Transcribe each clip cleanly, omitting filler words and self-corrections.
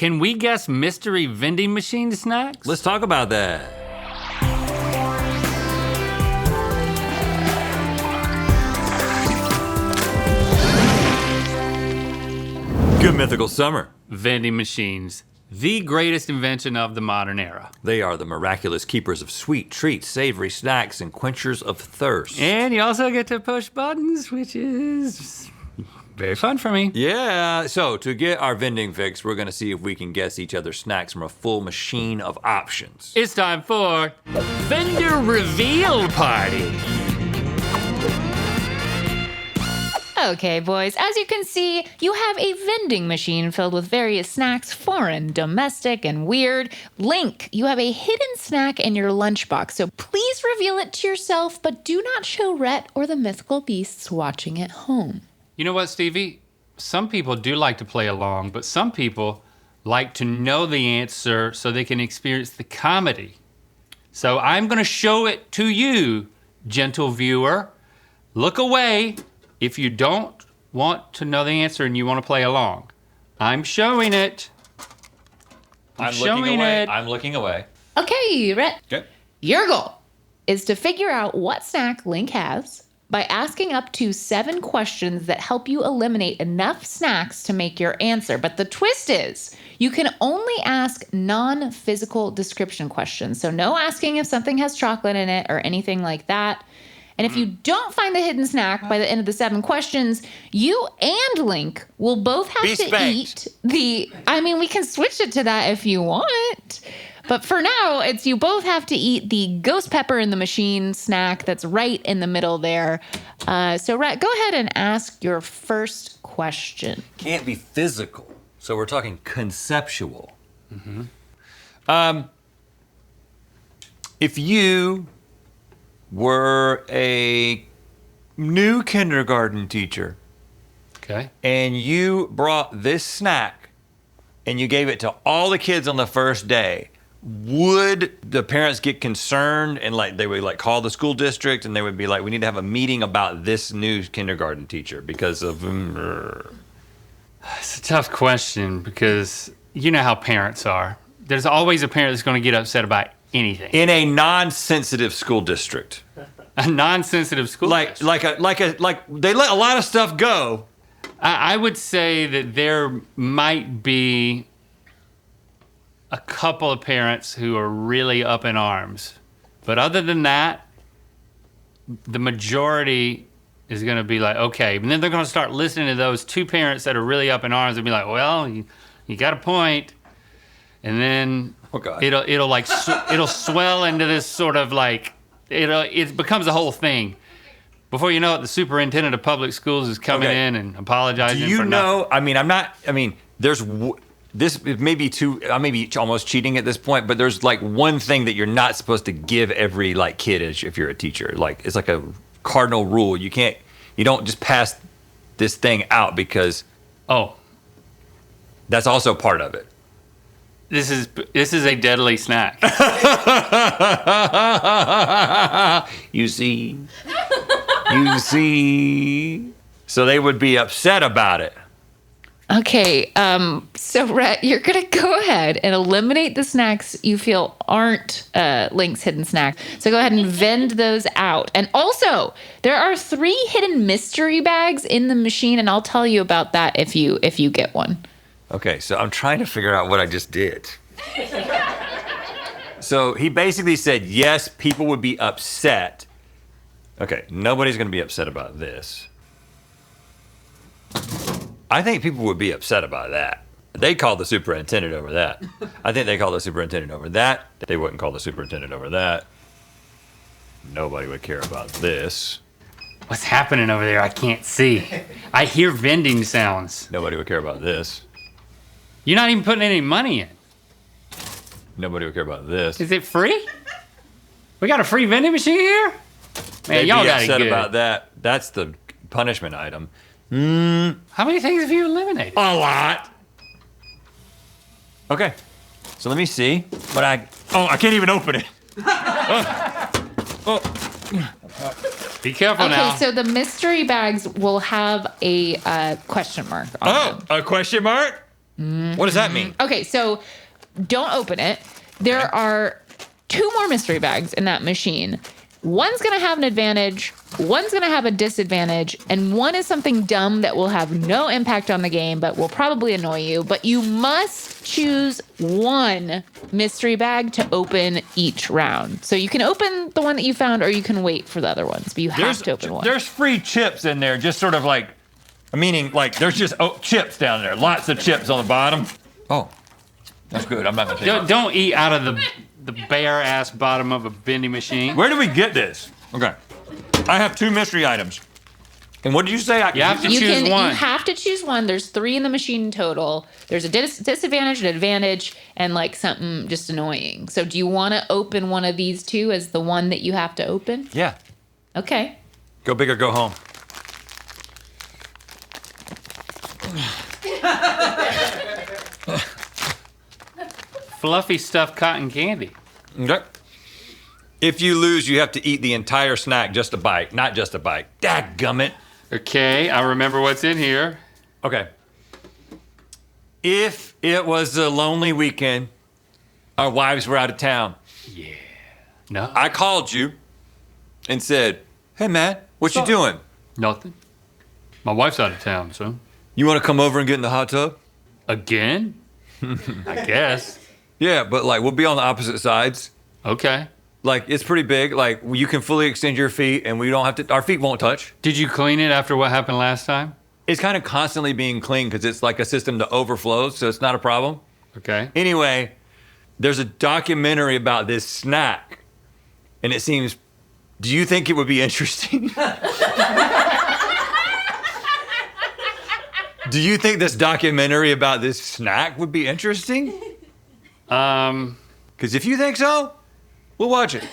Can we guess mystery vending machine snacks? Let's talk about that. Good mythical summer. Vending machines, the greatest invention of the modern era. They are the miraculous keepers of sweet treats, savory snacks, and quenchers of thirst. And you also get to push buttons, which is very fun for me. Yeah, so to get our vending fix, we're gonna see if we can guess each other's snacks from a full machine of options. It's time for Vendor Reveal Party. Okay, boys, as you can see, you have a vending machine filled with various snacks, foreign, domestic, and weird. Link, you have a hidden snack in your lunchbox, so please reveal it to yourself, but do not show Rhett or the mythical beasts watching at home. You know what, Stevie? Some people do like to play along, but some people like to know the answer so they can experience the comedy. So I'm gonna show it to you, gentle viewer. Look away if you don't want to know the answer and you want to play along. I'm showing it. I'm looking away. Okay, Rhett. Okay. Your goal is to figure out what snack Link has by asking up to 7 questions that help you eliminate enough snacks to make your answer. But the twist is, you can only ask non-physical description questions. So no asking if something has chocolate in it or anything like that. And if you don't find the hidden snack by the end of the 7 questions, you and Link will both have to eat the... I mean, we can switch it to that if you want. But for now, it's you both have to eat the ghost pepper in the machine snack that's right in the middle there. So, Rhett, go ahead and ask your first question. Can't be physical, so we're talking conceptual. Mm-hmm. If you were a new kindergarten teacher, okay, and you brought this snack and you gave it to all the kids on the first day, would the parents get concerned and they would call the school district and they would be like, we need to have a meeting about this new kindergarten teacher because of... It's a tough question because you know how parents are. There's always a parent that's gonna get upset about anything. In a non-sensitive school district. A non-sensitive school district. Like they let a lot of stuff go. I would say that there might be a couple of parents who are really up in arms. But other than that, the majority is gonna be like, okay. And then they're gonna start listening to those 2 parents that are really up in arms and be like, well, you got a point. And then it'll swell into this sort of it becomes a whole thing. Before you know it, the superintendent of public schools is coming in and apologizing. Do you for know? This may be I may be almost cheating at this point, but there's one thing that you're not supposed to give every kid if you're a teacher. It's like a cardinal rule. You don't just pass this thing out because that's also part of it. This is a deadly snack. You see. So they would be upset about it. Okay, so Rhett, you're gonna go ahead and eliminate the snacks you feel aren't Link's hidden snack. So go ahead and vend those out. And also, there are 3 hidden mystery bags in the machine, and I'll tell you about that if you get one. Okay, so I'm trying to figure out what I just did. So he basically said, yes, people would be upset. Okay, nobody's gonna be upset about this. I think people would be upset about that. They call the superintendent over that. I think they call the superintendent over that. They wouldn't call the superintendent over that. Nobody would care about this. What's happening over there? I can't see. I hear vending sounds. Nobody would care about this. You're not even putting any money in. Nobody would care about this. Is it free? We got a free vending machine here? Man, They'd y'all be got it upset good. about that. That's the punishment item. How many things have you eliminated? A lot. Okay, so let me see. I can't even open it. Be careful now. Okay, so the mystery bags will have a question mark on them. A question mark? What does that mean? Okay, so don't open it. There are 2 more mystery bags in that machine. One's going to have an advantage, one's going to have a disadvantage, and one is something dumb that will have no impact on the game but will probably annoy you. But you must choose one mystery bag to open each round. So you can open the one that you found or you can wait for the other ones, but you have to open one. There's free chips in there, just sort of like, meaning like there's just chips down there. Lots of chips on the bottom. Oh, that's good. I'm not going to take it. Don't eat out of the bare ass bottom of a vending machine. Where do we get this? Okay. I have 2 mystery items. And what did you say? You have to choose one. You have to choose one. There's 3 in the machine total. There's a disadvantage, an advantage, and like something just annoying. So do you want to open one of these 2 as the one that you have to open? Yeah. Okay. Go big or go home. Fluffy stuffed cotton candy. Okay. If you lose, you have to eat the entire snack, just a bite, not just a bite. Dadgummit. Okay, I remember what's in here. Okay. If it was a lonely weekend, our wives were out of town, No, I called you and said, hey man, what you doing? nothing. My wife's out of town, so. You want to come over and get in the hot tub? Again? I guess. Yeah, but like we'll be on the opposite sides. Okay. Like it's pretty big. Like you can fully extend your feet and we don't have to, our feet won't touch. Did you clean it after what happened last time? It's kind of constantly being cleaned because it's like a system to overflow, so it's not a problem. Okay. Anyway, there's a documentary about this snack and it seems, do you think it would be interesting? Do you think this documentary about this snack would be interesting? Because if you think so, we'll watch it.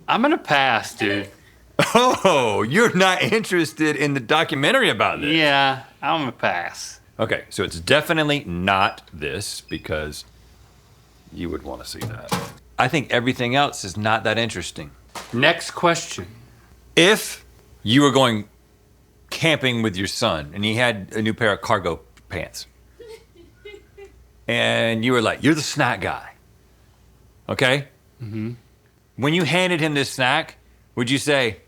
I'm gonna pass, dude. Oh, you're not interested in the documentary about this? Yeah, I'm gonna pass. Okay, so it's definitely not this because you would want to see that. I think everything else is not that interesting. Next question. If you were going camping with your son and he had a new pair of cargo pants and you were like, you're the snack guy, okay? Mm-hmm. When you handed him this snack, would you say,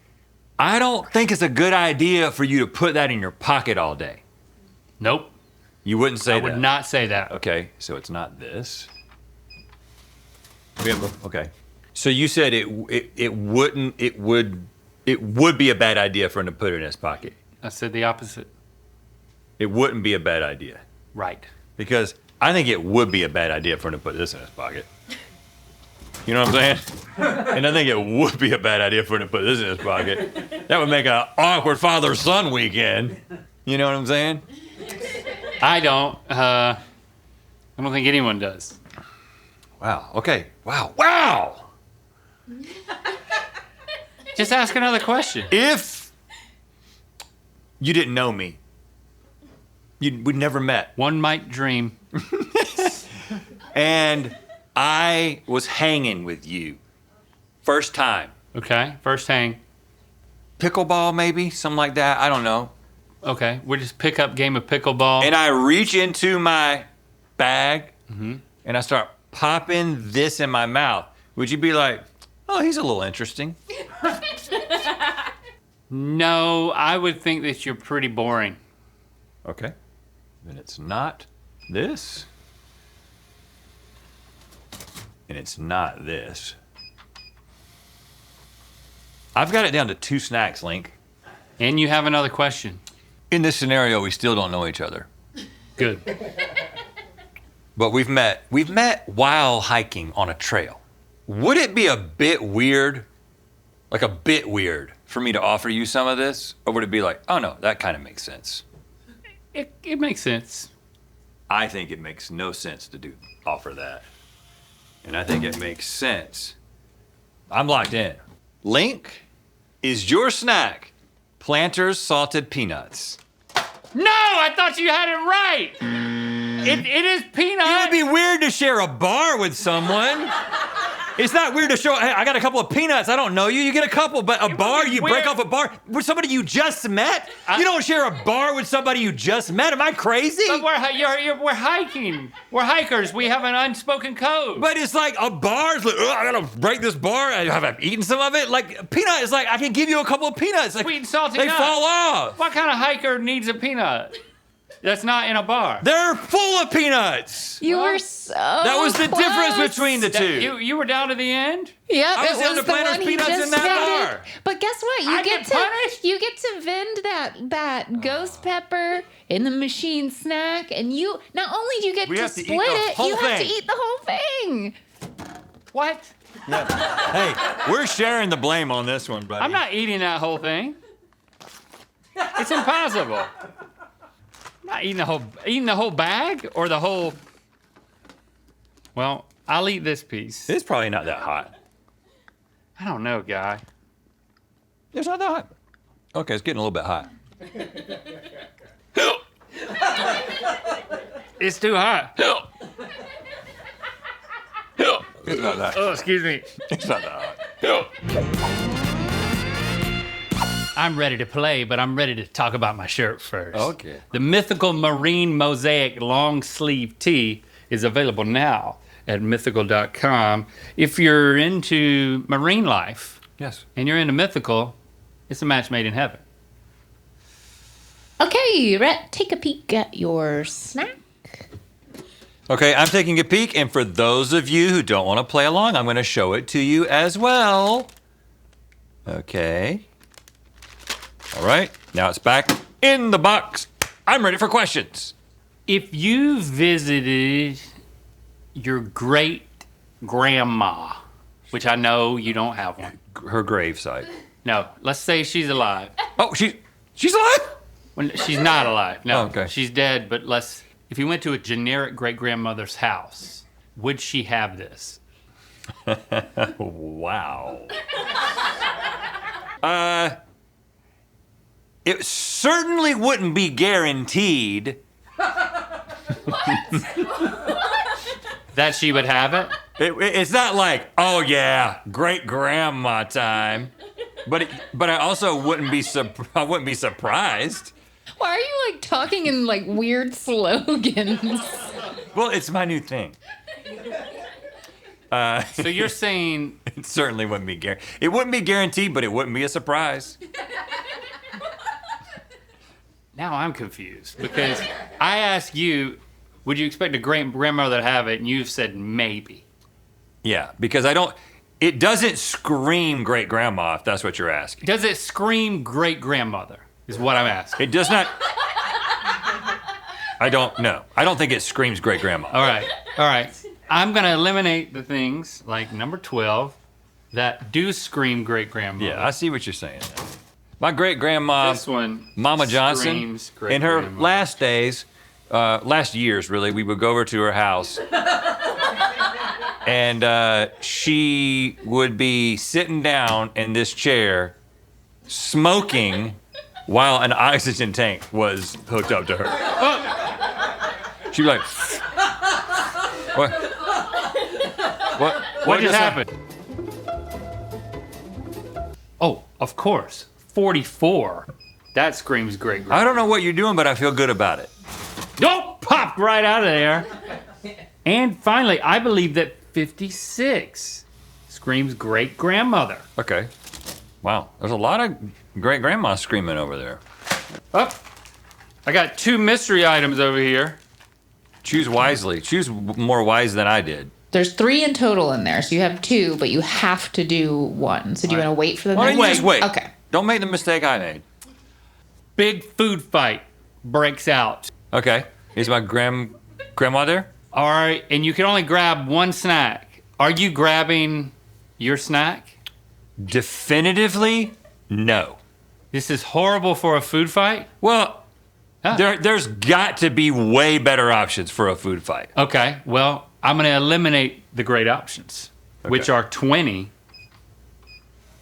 I don't think it's a good idea for you to put that in your pocket all day? Nope. You wouldn't say that? I would not say that. Okay, so it's not this. Okay. So you said it would be a bad idea for him to put it in his pocket. I said the opposite. It wouldn't be a bad idea. Right. Because I think it would be a bad idea for him to put this in his pocket. You know what I'm saying? And I think it would be a bad idea for him to put this in his pocket. That would make an awkward father-son weekend. You know what I'm saying? I don't. I don't think anyone does. Wow. Okay. Wow. Just ask another question. If you didn't know me, we'd never met. One might dream. And I was hanging with you. First time. Okay. First hang. Pickleball, maybe? Something like that. I don't know. Okay. We'll just pick up game of pickleball. And I reach into my bag and I start popping this in my mouth. Would you be like, oh, he's a little interesting? No, I would think that you're pretty boring. Okay. Then it's not this. And it's not this. I've got it down to 2 snacks, Link. And you have another question. In this scenario, we still don't know each other. Good. But we've met while hiking on a trail. Would it be a bit weird, for me to offer you some of this? Or would it be like, oh no, that kind of makes sense? It makes sense. I think it makes no sense to offer that. And I think it makes sense. I'm locked in. Link, is your snack Planters salted peanuts? No, I thought you had it right. It is peanut. It would be weird to share a bar with someone. It's not weird to show, hey, I got a couple of peanuts. I don't know you. You get a couple, but a bar, you break off a bar with somebody you just met? You don't share a bar with somebody you just met? Am I crazy? But we're hiking. We're hikers. We have an unspoken code. But it's like a bar is like, I gotta break this bar. Have I eaten some of it? Like, peanut is like, I can give you a couple of peanuts. Like, Sweet and salty they nuts. fall off. What kind of hiker needs a peanut? That's not in a bar. They're full of peanuts. You were so That was the close. difference between the two. You were down to the end? Yep, I was it down was to the Planters one he peanuts just in that vended. bar. But guess what? I get punished? You get to vend that ghost pepper in the machine snack, and you not only do you get We to have to eat split the it, whole you have to thing. eat the whole thing. What? Hey, we're sharing the blame on this one, buddy. I'm not eating that whole thing. It's impossible. I'm not eating the whole bag or the whole. Well, I'll eat this piece. It's probably not that hot. I don't know, guy. It's not that hot. Okay, it's getting a little bit hot. It's too hot. It's not that. Oh, excuse me. It's not that hot. I'm ready to play, but I'm ready to talk about my shirt first. Okay. The Mythical Marine Mosaic long sleeve tee is available now at mythical.com. If you're into marine life Yes. and you're into Mythical, it's a match made in heaven. Okay, Rhett, take a peek at your snack. Okay, I'm taking a peek, and for those of you who don't want to play along, I'm going to show it to you as well. Okay. All right, now it's back in the box. I'm ready for questions. If you visited your great grandma, which I know you don't have one. Her gravesite. No, let's say she's alive. Oh, she's alive? Well, she's not alive. No, Oh, okay. she's dead. But if you went to a generic great grandmother's house, would she have this? Wow. It certainly wouldn't be guaranteed. That she would have it? It's not like, oh yeah, great grandma time. But I also wouldn't be surprised. Why are you like talking in like weird slogans? Well, it's my new thing. So you're saying It certainly wouldn't be guaranteed. It wouldn't be guaranteed, but it wouldn't be a surprise. now I'm confused because I asked you, would you expect a great grandmother to have it? And you've said maybe. Yeah, because it doesn't scream great grandma if that's what you're asking. Does it scream great grandmother? Is what I'm asking. It does not. I don't know. I don't think it screams great grandma. All right. I'm gonna eliminate the things like number 12 that do scream great grandmother. Yeah, I see what you're saying. My great grandma, This one, Mama Johnson, screams great in her grandmother. last days, last years really, we would go over to her house. And she would be sitting down in this chair, smoking, while an oxygen tank was hooked up to her. She'd be like, "What? What just happened? Oh, of course, 44. That screams great grandmother. I don't know what you're doing, but I feel good about it. Don't pop right out of there. And finally, I believe that 56 screams great grandmother. Okay. Wow, there's a lot of great grandma screaming over there. Oh, I got 2 mystery items over here. Choose wisely. Choose more wise than I did. There's 3 in total in there, so you have 2, but you have to do 1. So do you want to wait for the Why next don't you just wait? Okay. Don't make the mistake I made. Big food fight breaks out. Okay. Is my grandma there? All right, and you can only grab one snack. Are you grabbing your snack? Definitively, no. This is horrible for a food fight? Well, Ah. there's got to be way better options for a food fight. Okay, well, I'm going to eliminate the great options, which Okay. are 20.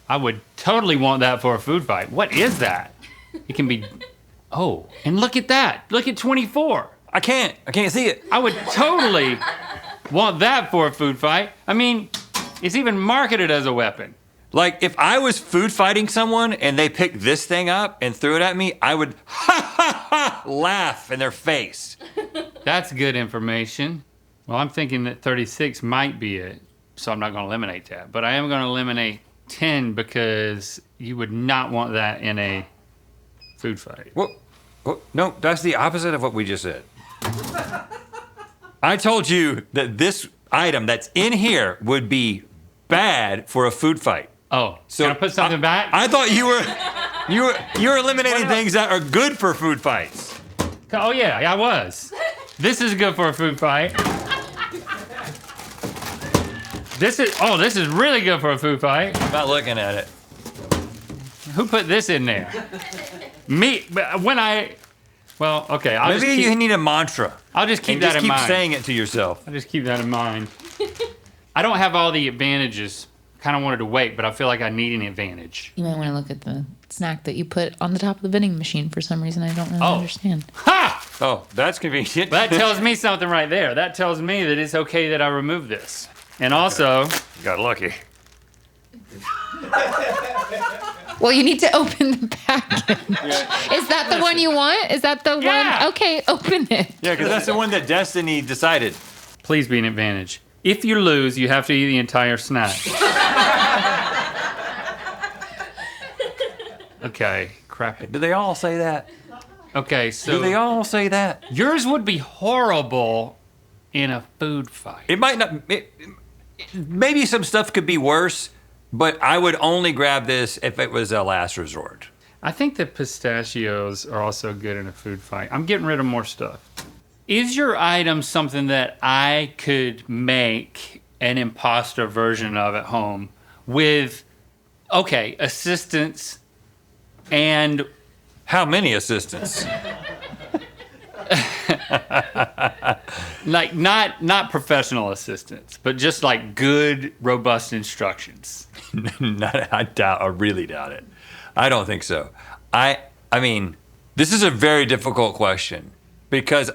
I would totally want that for a food fight. What is that? It can be. Oh, and look at that. Look at 24. I can't see it. I would totally want that for a food fight. I mean, It's even marketed as a weapon. Like, if I was food fighting someone and they picked this thing up and threw it at me, I would laugh in their face. That's good information. Well, I'm thinking that 36 might be it, so I'm not going to eliminate that. But I am going to eliminate 10 because you would not want that in a food fight. Well, no, that's the opposite of what we just said. I told you that this item that's in here would be bad for a food fight. Oh, So can I put something back? I thought you were eliminating things that are good for food fights. Oh yeah, I was. This is good for a food fight. This is really good for a food fight. I'm not looking at it. Who put this in there? Me. Well, okay. Maybe you need a mantra. I'll just keep And that just in keep mind. saying it to yourself. I'll just keep that in mind. I don't have all the advantages. Kind of wanted to wait, but I feel like I need an advantage. You might want to look at the snack that you put on the top of the vending machine for some reason. I don't really Oh. understand. Ha! Oh, that's convenient. That tells me something right there. That tells me that it's okay that I remove this. And also, You got lucky. Well, you need to open the package. Is that the one you want? Is that the Yeah. one? Okay, open it. Yeah, because that's the one that Destiny decided. please be an advantage. If you lose, you have to eat the entire snack. Okay, crap. Do they all say that? Okay, Do they so all say that? yours would be horrible in a food fight. It might not. Maybe some stuff could be worse, but I would only grab this if it was a last resort. I think that pistachios are also good in a food fight. I'm getting rid of more stuff. Is your item something that I could make an imposter version of at home with, okay, assistance and How many assistants? like not professional assistance, but just like good, robust instructions? I really doubt it. I don't think so. I mean, this is a very difficult question because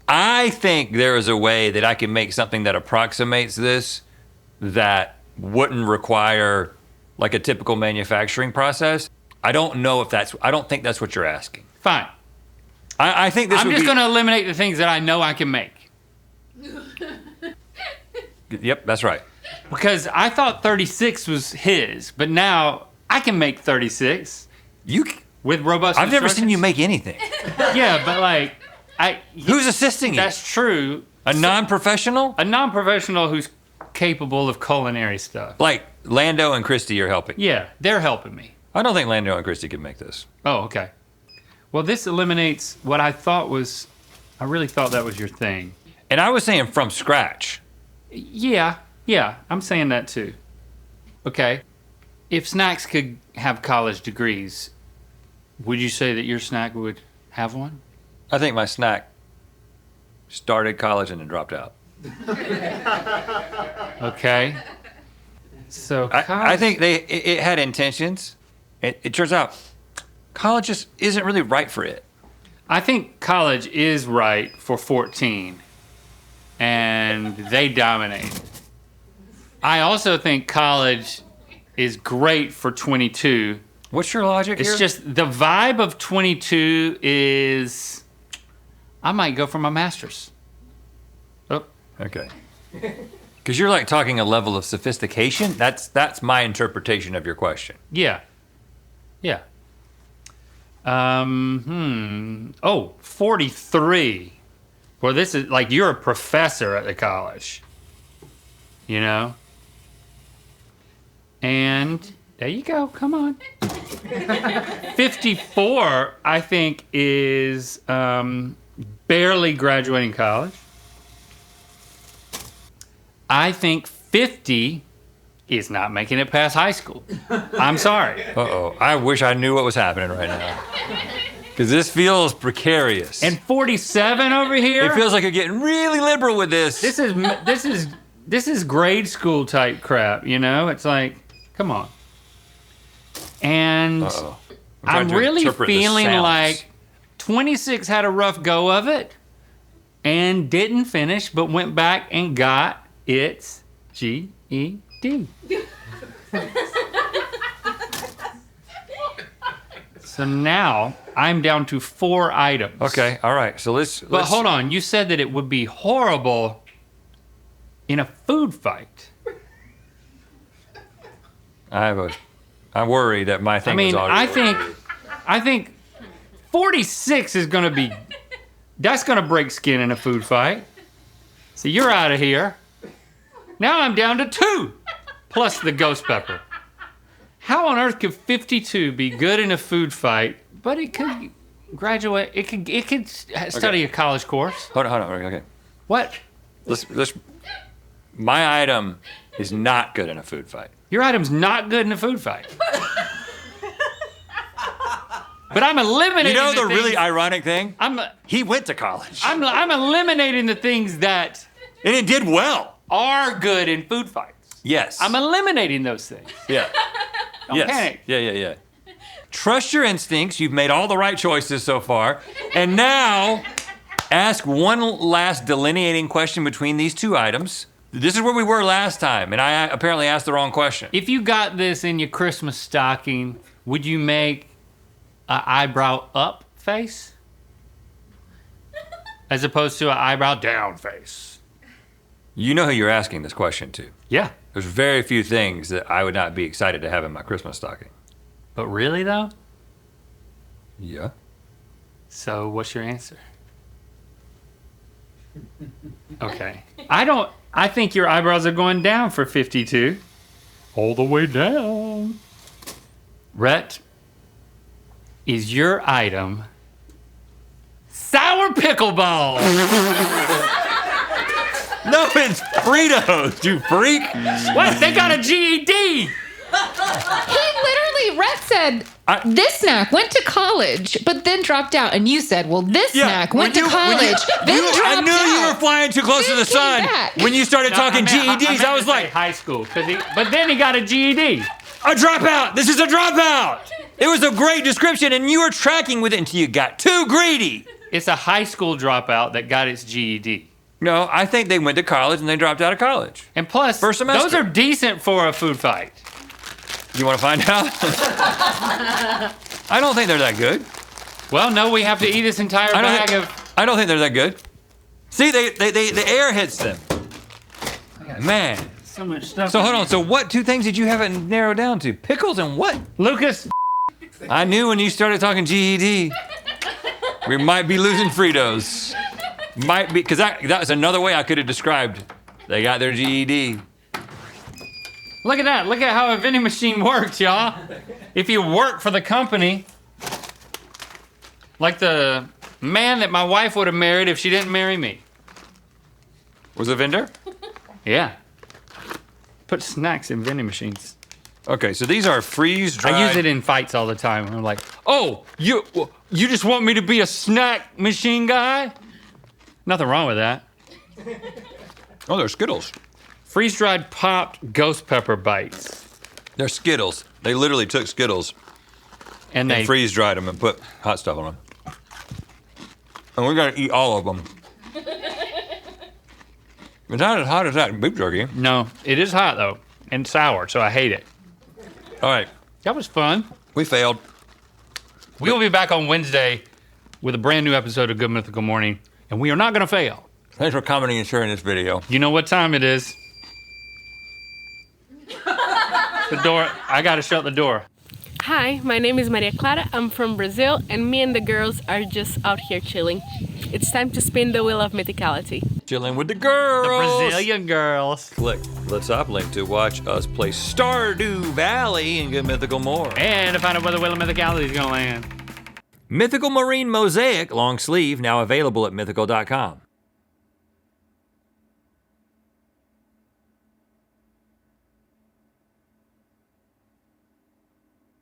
I think there is a way that I can make something that approximates this that wouldn't require like a typical manufacturing process. I don't think that's what you're asking. Fine. I think this I'm would just be. going to eliminate the things that I know I can make. Yep, that's right. Because I thought 36 was his, but now I can make 36 with robust I've never seen you instructions. make anything. Yeah, but like, Who's assisting you? that's true. A non-professional? A non-professional who's capable of culinary stuff. Like Lando and Christy are helping. Yeah, they're helping me. I don't think Lando and Christy can make this. Oh, okay. Well, this eliminates what I really thought that was your thing. And I was saying from scratch. Yeah, I'm saying that too. Okay. If snacks could have college degrees, would you say that your snack would have one? I think my snack started college and then dropped out. Okay. So I think it had intentions. It turns out college just isn't really right for it. I think college is right for 14, and they dominate. I also think college is great for 22. What's your logic It's here? just the vibe of 22 is I might go for my master's. Oh, Okay. Because you're like talking a level of sophistication. That's my interpretation of your question. yeah. Yeah. Oh, 43. Well, this is like you're a professor at the college. You know? And there you go. Come on. 54, I think, is barely graduating college. I think 50 is not making it past high school. I'm sorry. Uh-oh. I wish I knew what was happening right now. Because this feels precarious. And 47 over here. it feels like you're getting really liberal with this. This is grade school type crap, you know? It's like, come on. And Uh-oh. I'm trying to really interpret the feeling sounds. like 26 had a rough go of it and didn't finish, but went back and got its GED. GED. So now I'm down to 4 items. Okay, all right. So let's. But hold on, you said that it would be horrible in a food fight. I worry that my thing was already. I think 46 is gonna be. That's gonna break skin in a food fight. So you're out of here. Now I'm down to 2, plus the ghost pepper. How on earth could 52 be good in a food fight, but it could graduate? It could study a college course. Hold on. Okay. What? Let's. My item is not good in a food fight. Your item's not good in a food fight. But I'm eliminating. You know the things, really ironic thing? He went to college. I'm eliminating the things that And it did well. are good in food fights. Yes. I'm eliminating those things. Yeah. Don't panic. Yeah. Trust your instincts. You've made all the right choices so far. And now, ask one last delineating question between these 2 items. This is where we were last time, and I apparently asked the wrong question. If you got this in your Christmas stocking, would you make an eyebrow up face? As opposed to an eyebrow down face? You know who you're asking this question to. Yeah. There's very few things that I would not be excited to have in my Christmas stocking. But really though? Yeah. So what's your answer? Okay. I think your eyebrows are going down for 52. All the way down. Rhett, is your item sour pickle balls? No, it's Fritos, you freak. What? They got a GED. He literally, Rhett said, this snack went to college, but then dropped out. And you said, well, this snack went to college, then dropped out. I knew you were flying too close to the sun. When you started talking GEDs, I was like, high school. But then he got a GED. A dropout. This is a dropout. It was a great description, and you were tracking with it until you got too greedy. It's a high school dropout that got its GED. No, I think they went to college and they dropped out of college. And plus, First semester. those are decent for a food fight. You want to find out? I don't think they're that good. Well, no, we have to eat this entire bag of... I don't think they're that good. See, the air hits them. Man. So much stuff. So hold on. So what 2 things did you have it narrowed down to? Pickles and what? Lucas. I knew when you started talking GED, we might be losing Fritos. Might be, because that was another way I could have described. They got their GED. Look at that. Look at how a vending machine works, y'all. If you work for the company, like the man that my wife would have married if she didn't marry me. Was it a vendor? Yeah. Put snacks in vending machines. Okay, so these are freeze-dried. I use it in fights all the time. I'm like, oh, you just want me to be a snack machine guy? Nothing wrong with that. Oh, they're Skittles. Freeze-dried popped ghost pepper bites. They're Skittles. They literally took Skittles And and freeze-dried them and put hot stuff on them. And we're gonna eat all of them. It's not as hot as that beef jerky. No, it is hot though, and sour, so I hate it. All right, That was fun. we failed. We will be back on Wednesday with a brand new episode of Good Mythical Morning, and we are not gonna fail. Thanks for commenting and sharing this video. You know what time it is. The door, I gotta shut the door. Hi, my name is Maria Clara. I'm from Brazil, and me and the girls are just out here chilling. It's time to spin the wheel of mythicality. Chilling with the girls. The Brazilian girls. Click the top link to watch us play Stardew Valley and Good Mythical more. And to find out where the wheel of mythicality is gonna land. Mythical Marine Mosaic long sleeve now available at mythical.com.